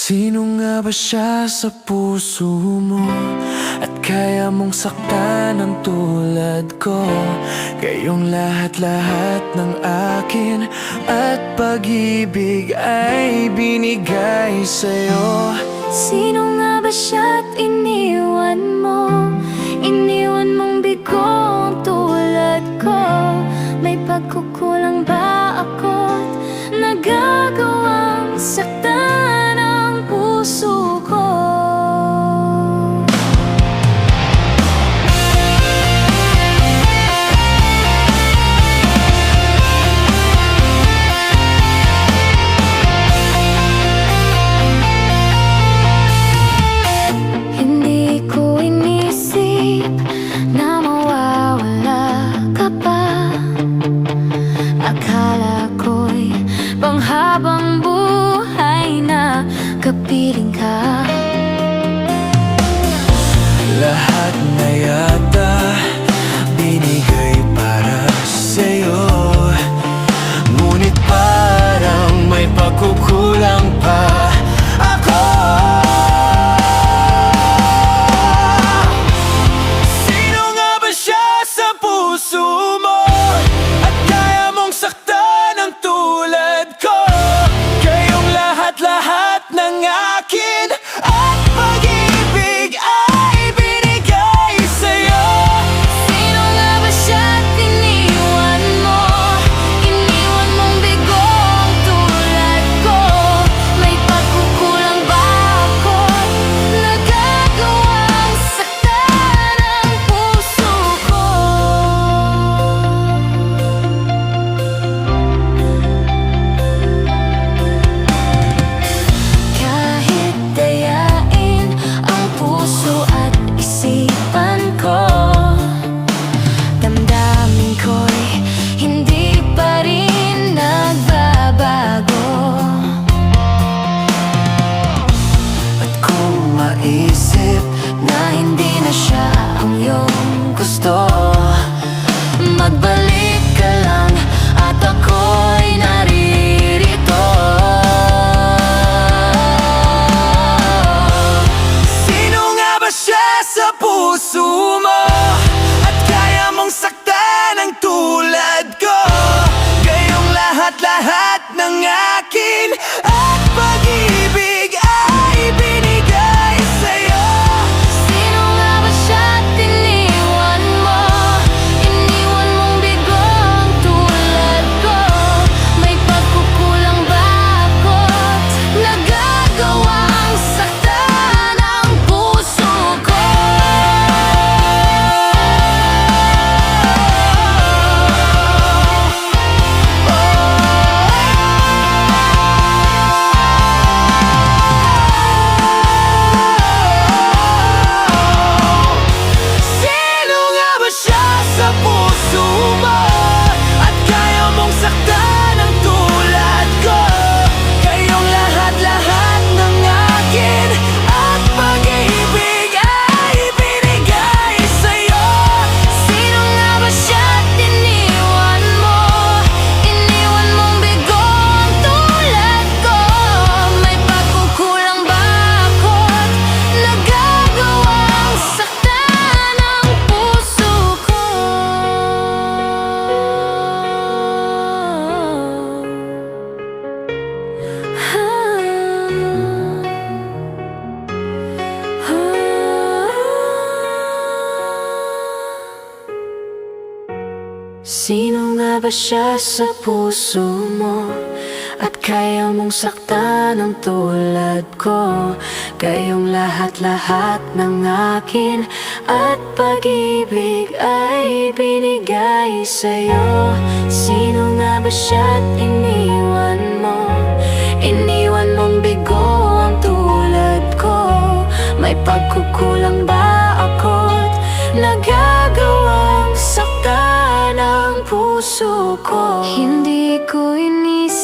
Sino nga ba siya sa puso mo? At kaya mong saktan ng tulad ko? Kayong lahat-lahat ng akin at pag-ibig ay binigay sa'yo. Sino nga ba siya't iniwan mo? Iniwan mong bigo ang tulad ko. May pagkukulang ba ako't nagagawang saktan ang puso ko? Hindi ko inisip na mawawala ka pa. Akala ko'y panghabang buhay na kapiling ka. Lahat na yata binigay para sa'yo, ngunit parang may pagkukulang pa ako. Sino nga ba siya sa puso mo? At kaya mong saktan ng tulad ko? Kayong lahat-lahat ng akin at pag-ibig ay binigay sa'yo. Sino nga ba siya't iniwan mo? Iniwan mong bigo ang tulad ko. May pagkukulang ba ako't nagagawang saktan ang puso ko? Kahit dayain ang puso at isipan ko, damdamin ko'y hindi pa rin nagbabago. At kung maisip na hindi na siya ang iyong gusto, Magbalik ka lang at ako'y naririto. sino nga ba siya sa puso mo? At kaya mong saktan ng tulad ko? Kayong lahat-lahat ng akin at pag-ibig ay binigay sa'yo. Sino nga ba siya't iniwan mo? Iniwan mong bigo ang tulad ko. May pagkukulang ba ako't nagagawang saktan ang puso ko? Sino nga ba siya sa puso mo? At kaya mong saktan ng tulad ko? Kayong lahat-lahat ng akin at pag-ibig ay binigay sa'yo. Sino nga ba siya't iniwan mo? Iniwan mong bigo ang tulad ko. May pagkukulang ba ako't nagagawang saktan ang puso ko? Sino nga ba siya sa puso mo? At kaya mong saktan ng tulad ko? Kayong lahat-lahat ng akin at pag-ibig ay binigay sa'yo. Sino nga ba siya't iniwan mo? Iniwan mong bigo ang tulad ko. May pagkukulang ba ako't nagagawang saktan ang puso ko? Hindi ko inisip